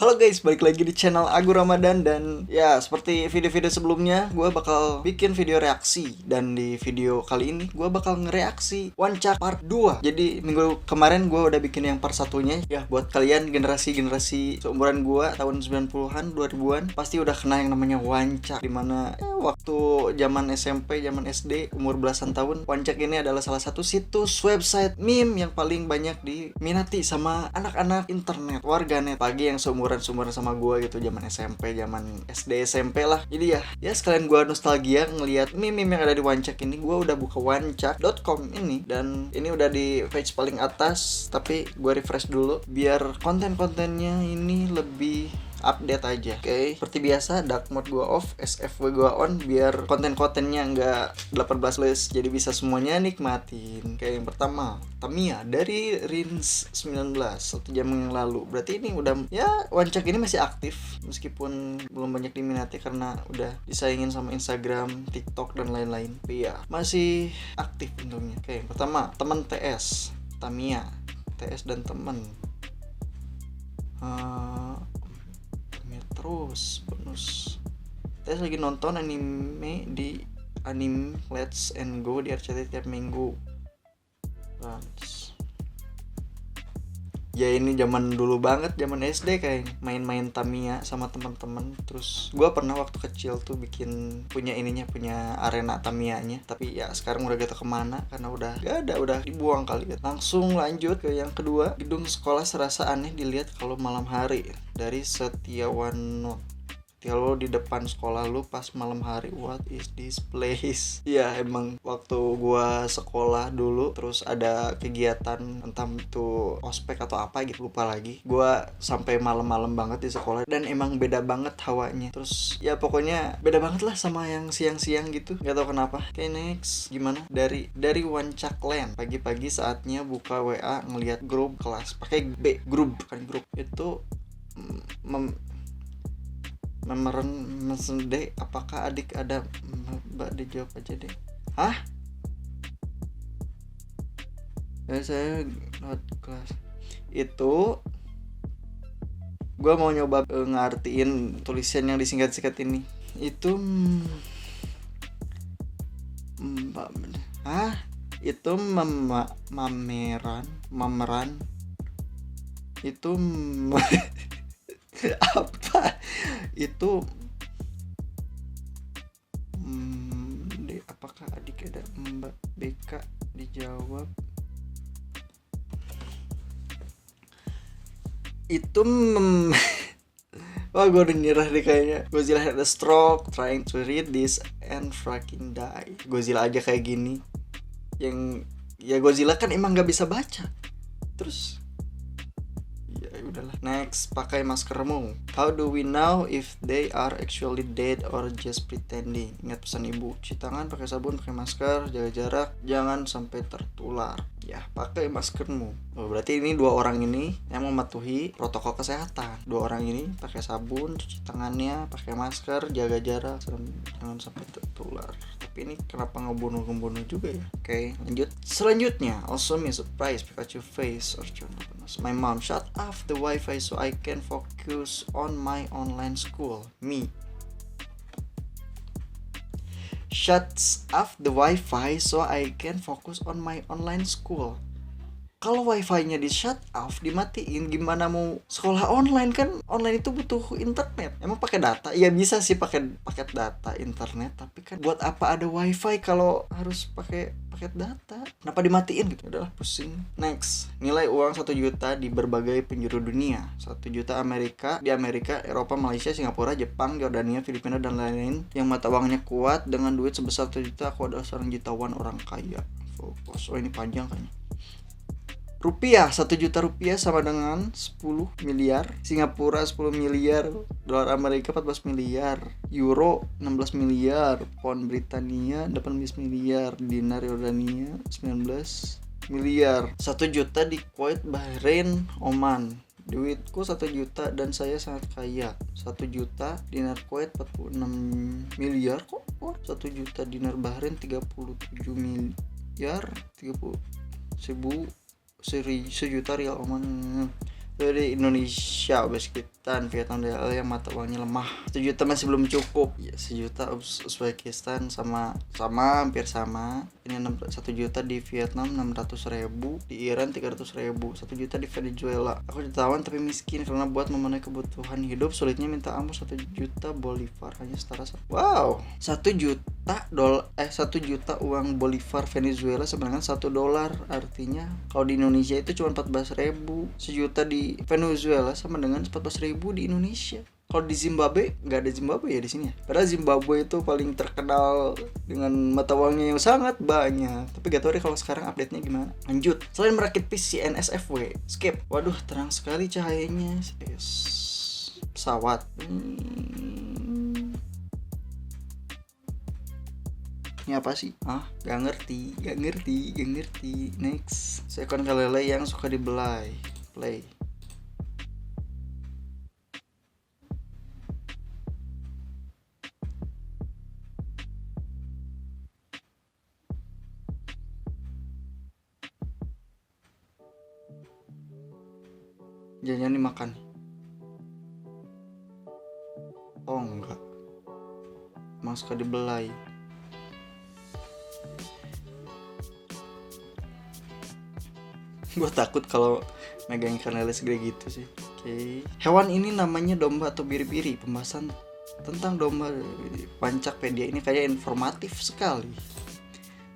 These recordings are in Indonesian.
Halo guys, balik lagi di channel Agu Ramadan. Dan ya, seperti video-video sebelumnya, gue bakal bikin video reaksi. Dan di video kali ini, gue bakal ngereaksi Wancak part 2. Jadi minggu kemarin gue udah bikin yang part satunya. Ya, buat kalian generasi-generasi seumuran gue, tahun 90-an, 2000-an, pasti udah kena yang namanya Wancak. Dimana waktu zaman SMP, zaman SD, umur belasan tahun, Wancak ini adalah salah satu situs website meme yang paling banyak diminati sama anak-anak internet, warganet, pagi yang seumuran sama gue gitu, zaman SMP, zaman SD, SMP lah. Jadi ya sekalian gue nostalgia ngelihat meme-meme yang ada di Wancak ini. Gue udah buka wancak.com ini, dan ini udah di page paling atas, tapi gue refresh dulu biar konten-kontennya ini lebih update aja. Oke. Seperti biasa, dark mode gua off, SFW gua on, biar konten-kontennya nggak 18+, jadi bisa semuanya nikmatin. Oke, yang pertama, Tamiya dari Rins 19, 1 jam yang lalu. Berarti ini udah, ya, Wancak ini masih aktif meskipun belum banyak diminati karena udah disaingin sama Instagram, TikTok dan lain-lain. Tapi ya, masih aktif untungnya. Oke, yang pertama, teman TS, Tamiya, TS dan teman. Terus bonus, saya lagi nonton anime di Anime Let's and Go di RCTI tiap minggu. Ya ini zaman dulu banget, zaman SD kayak main-main Tamiya sama teman-teman. Terus gue pernah waktu kecil tuh punya arena Tamiyanya. Tapi ya sekarang udah gitu kemana karena udah gak ada, udah dibuang kali ya. Langsung lanjut ke yang kedua, gedung sekolah serasa aneh dilihat kalau malam hari, dari Setiawan. Kalau di depan sekolah lu pas malam hari, what is this place? Ya emang waktu gua sekolah dulu, terus ada kegiatan entah itu ospek atau apa gitu, lupa lagi. Gua sampai malam-malam banget di sekolah, dan emang beda banget hawanya. Terus ya pokoknya beda banget lah sama yang siang-siang gitu. Gak tau kenapa. Oke, next. Gimana? Dari Wancak Land. Pagi-pagi saatnya buka WA ngelihat grup kelas. Pakai B, grup bukan grup. Itu memeran mesende, apakah adik ada? Mbak dijawab aja deh. Hah? Saya not kelas. Itu gue mau nyoba ngartiin tulisan yang disingkat-singkat ini. Itu Mbak. Hah? Itu mameran. Itu apa? Itu apakah adik ada? Mbak BK dijawab. Itu wah, gue udah nyerah deh kayaknya. Godzilla had a stroke trying to read this and fucking die. Godzilla aja kayak gini. Yang ya Godzilla kan emang gak bisa baca. Terus udahlah. Next, pakai maskermu. How do we know if they are actually dead or just pretending? Ingat pesan ibu, cuci tangan, pakai sabun, pakai masker, jaga jarak, jangan sampai tertular. Ya, pakai maskermu. Oh, berarti ini dua orang ini yang mematuhi protokol kesehatan. Dua orang ini pakai sabun, cuci tangannya, pakai masker, jaga jarak, jangan sampai tertular. Tapi ini kenapa ngebunuh juga ya? Oke, lanjut. Selanjutnya, also me surprise Pikachu face or my mom shut off the wifi so I can focus on my online school. Me shuts off the wifi so I can focus on my online school. Kalau wifi-nya di shut off, dimatiin, gimana mau sekolah online? Kan online itu butuh internet. Emang pakai data? Ya bisa sih pakai paket data internet, tapi kan buat apa ada wifi kalau harus pakai paket data? Kenapa dimatiin gitu? Udahlah, pusing. Next, nilai uang 1 juta di berbagai penjuru dunia. 1 juta Amerika di Amerika, Eropa, Malaysia, Singapura, Jepang, Jordania, Filipina dan lain-lain. Yang mata uangnya kuat dengan duit sebesar 1 juta, aku adalah seorang jutawan orang kaya. Fokus. Oh, ini panjang kayaknya. Rupiah, 1 juta rupiah sama dengan 10 miliar. Singapura 10 miliar, dolar Amerika 14 miliar, euro 16 miliar, pound Britania 18 miliar, dinar Yordania 19 miliar. 1 juta di Kuwait, Bahrain, Oman. Duitku 1 juta dan saya sangat kaya. 1 juta dinar Kuwait 46 miliar. Kok 1 juta dinar Bahrain 37 miliar, 30 ribu. 1 juta rial Oman Dari Indonesia, Uzbekistan, Vietnam, DLL yang mata uangnya lemah. 1 juta masih belum cukup. Ya, 1 juta Uzbekistan sama hampir sama. Ini 1 juta di Vietnam, 600.000, di Iran 300.000, 1 juta di Venezuela. Aku jutawan tapi miskin karena buat memenuhi kebutuhan hidup sulitnya minta ampun. 1 juta Bolivar hanya setara. Wow, 1 juta uang Bolivar Venezuela sebenarnya $1. Artinya kalau di Indonesia itu cuma 14.000. 1 juta di Venezuela sama dengan 14.000 di Indonesia. Kalau di Zimbabwe, nggak ada Zimbabwe ya di sini ya. Padahal Zimbabwe itu paling terkenal dengan mata uangnya yang sangat banyak. Tapi gak tau deh kalau sekarang update-nya gimana. Lanjut. Selain merakit PC NSFW, skip. Waduh, terang sekali cahayanya. Pesawat. Ini apa sih? Gak ngerti. Next. Seekor kelele yang suka dibelai. Play. Jangan dimakan. Oh enggak. Emang suka dibelai. Gue takut kalau megang ikan lele segede gitu sih. Oke. Hewan ini namanya domba atau biri-biri. Pembahasan tentang domba Pancakpedia ini kayak informatif sekali.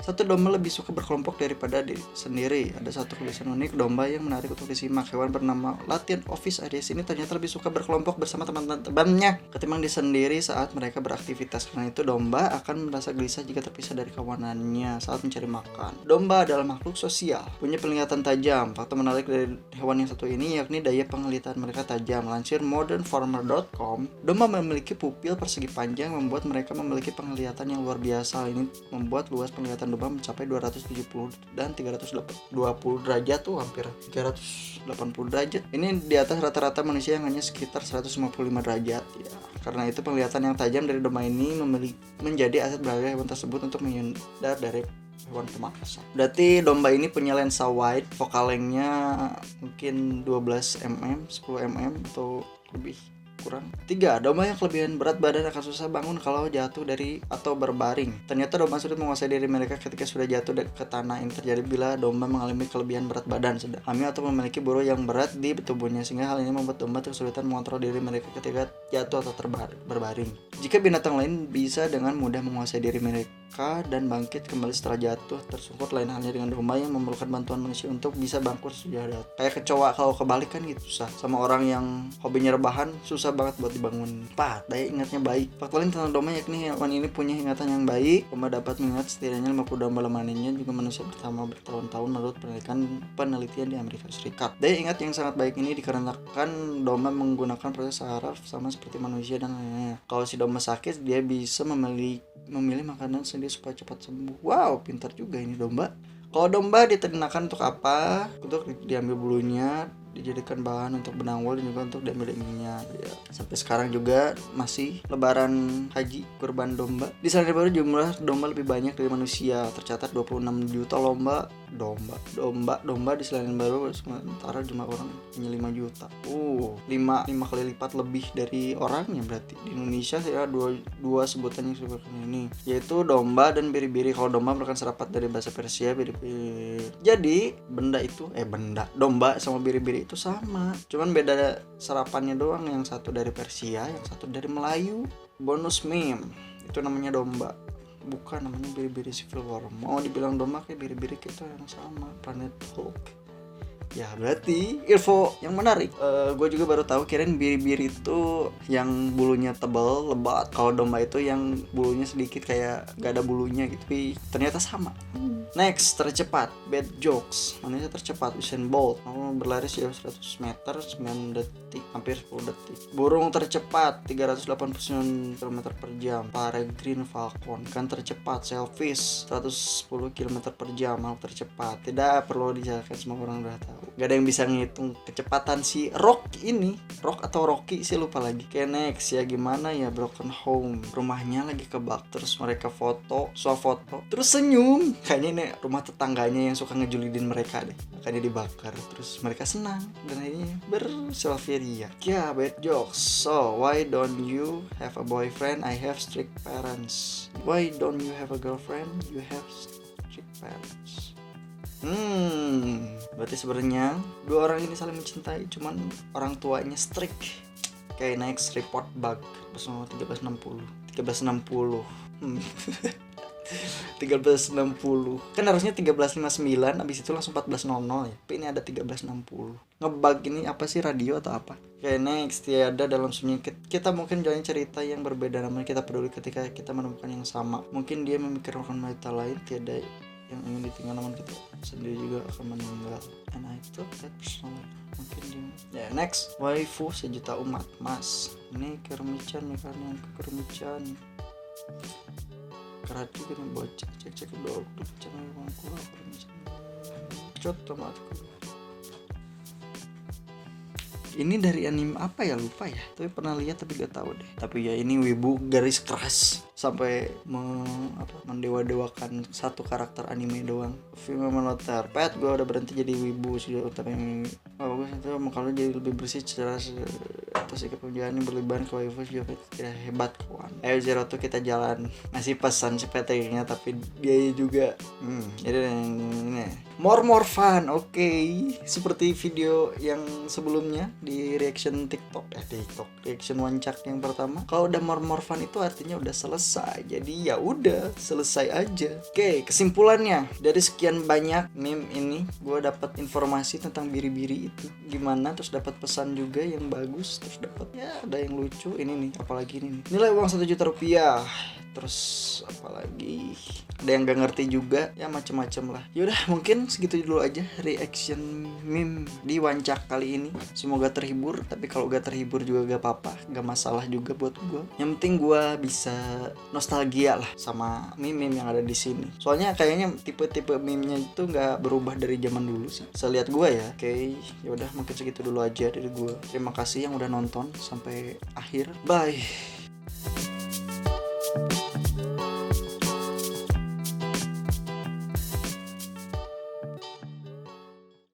Satu domba lebih suka berkelompok daripada diri sendiri. Ada satu kebiasaan unik domba yang menarik untuk disimak. Hewan bernama Latin Ovis aries ini ternyata lebih suka berkelompok bersama teman-temannya ketimbang di sendiri saat mereka beraktivitas. Karena itu domba akan merasa gelisah jika terpisah dari kawanannya saat mencari makan. Domba adalah makhluk sosial, punya penglihatan tajam. Fakta menarik dari hewan yang satu ini yakni daya penglihatan mereka tajam. Lansir modernfarmer.com, domba memiliki pupil persegi panjang membuat mereka memiliki penglihatan yang luar biasa. Ini membuat luas penglihatan domba mencapai 270 dan 320 derajat tuh, hampir 380 derajat. Ini di atas rata-rata manusia yang hanya sekitar 155 derajat ya. Karena itu penglihatan yang tajam dari domba ini menjadi aset berharga hewan tersebut untuk menghindar dari hewan pemangsa. Berarti domba ini punya lensa wide, focal length-nya mungkin 12 mm, 10 mm atau lebih kurang. 3. Domba yang kelebihan berat badan akan susah bangun kalau jatuh dari atau berbaring. Ternyata domba sulit menguasai diri mereka ketika sudah jatuh ke tanah. Ini terjadi bila domba mengalami kelebihan berat badan, sedang hamil atau memiliki bulu yang berat di tubuhnya, sehingga hal ini membuat domba kesulitan mengontrol diri mereka ketika jatuh atau berbaring. Jika binatang lain bisa dengan mudah menguasai diri mereka dan bangkit kembali setelah jatuh tersungkur, lain halnya dengan domba yang memerlukan bantuan manusia untuk bisa bangkit sejahtera. Kayak kecoa kalau kebalik kan gitu susah. Sama orang yang hobinya rebahan susah banget buat dibangun. 4. Daya ingatnya baik. Fakta lain tentang domba yakni hewan ini punya ingatan yang baik. Domba dapat mengingat setidaknya 50 domba lemaninya juga manusia bersama bertahun-tahun menurut penelitian di Amerika Serikat. Daya ingat yang sangat baik ini dikarenakan domba menggunakan proses saraf sama seperti manusia dan lainnya. Kalau si domba sakit, dia bisa memilih makanan sendiri supaya cepat sembuh. Wow, pintar juga ini domba. Kalau domba diternakan untuk apa? Untuk diambil bulunya, dijadikan bahan untuk benang wol, dan juga untuk diambil dagingnya ya. Sampai sekarang juga masih lebaran haji kurban domba. Di Selandia Baru jumlah domba lebih banyak dari manusia, tercatat 26 juta domba di Selandia Baru, sementara jumlah orang hanya 5 juta. 5 kali lipat lebih dari orangnya. Berarti di Indonesia ya dua sebutannya seperti ini, yaitu domba dan biri-biri. Kalau domba merupakan serapat dari bahasa Persia, biri-biri. Jadi domba sama biri-biri itu sama, cuman beda serapannya doang, yang satu dari Persia, yang satu dari Melayu. Bonus meme, itu namanya domba, bukan namanya biri-biri Civil War. Mau dibilang domba kayak biri-biri kita yang sama, Planet Hulk. Ya berarti info yang menarik. Gue juga baru tahu, kirain biri-biri itu yang bulunya tebal lebat. Kalau domba itu yang bulunya sedikit kayak gak ada bulunya gitu. Tapi ternyata sama. Next, tercepat, bad jokes. Manusia tercepat, Usain Bolt mau berlari sejauh 100 meter 9 detik, hampir 10 detik. Burung tercepat 389 km per jam, Peregrine Falcon. Ikan tercepat, Sailfish 110 km per jam, makhluk tercepat. Tidak perlu dijelaskan, semua orang udah tahu. Gak ada yang bisa ngitung kecepatan si Rock atau Rocky sih, lupa lagi. Oke, next ya, gimana ya broken home, rumahnya lagi kebak, terus mereka swafoto, terus senyum. Kayaknya ini rumah tetangganya yang suka ngejulidin mereka deh, makanya dibakar. Terus mereka senang dan akhirnya berselfie. Ya, bad jokes. So why don't you have a boyfriend? I have strict parents. Why don't you have a girlfriend? You have strict parents. Berarti sebenarnya dua orang ini saling mencintai, cuman orang tuanya strict. Kayak next, report bug bersama 1360. 1360 kan harusnya 1359, abis itu langsung 1400 ya, tapi ini ada 1360. Ngebug ini apa sih, radio atau apa? Oke, next, tiada dalam sunyi. Kita mungkin jalan cerita yang berbeda, namun kita peduli ketika kita menemukan yang sama. Mungkin dia memikirkan wanita lain, tiada yang ingin ditinggal, namun kita sendiri juga akan meninggal. And I took that personally. Mungkin dia next, waifu sejuta umat mas. Ini kermican nih, karena yang kermican kerat juga nih, bocah cek dulu cara ngomongku kermican cot tomatku. Ini dari anime apa ya, lupa ya, tapi pernah lihat tapi gak tahu deh. Tapi ya ini wibu garis keras sampai mendewa-dewakan satu karakter anime doang. Film Monotar Pet, gue udah berhenti jadi wibu sudah utama yang bagus itu, kalau jadi lebih bersih secara atau sikap penjualan yang berlebihan ke waifu juga tidak hebat kawan. Ayo Zero tuh kita jalan, ngasih pesan si PT-nya tapi dia juga jadi ini more fun. Oke, seperti video yang sebelumnya di reaction reaction wancak yang pertama, kalau udah more fun itu artinya udah selesai. Jadi ya udah selesai aja. Oke, kesimpulannya dari sekian banyak meme ini, gue dapat informasi tentang biri-biri itu gimana, terus dapat pesan juga yang bagus, terus dapat ya ada yang lucu. Ini nih, apalagi ini nih, nilai uang 1 juta rupiah. Terus apalagi ada yang gak ngerti juga, ya macem-macem lah. Yaudah, mungkin segitu dulu aja reaction meme di wancak kali ini. Semoga terhibur, tapi kalau gak terhibur juga gak apa-apa, gak masalah juga buat gue. Yang penting gue bisa nostalgia lah sama meme-meme yang ada di sini. Soalnya kayaknya tipe-tipe meme-nya itu gak berubah dari zaman dulu sih, selihat gue ya. Oke, yaudah mungkin segitu dulu aja dari gue. Terima kasih yang udah nonton sampai akhir. Bye.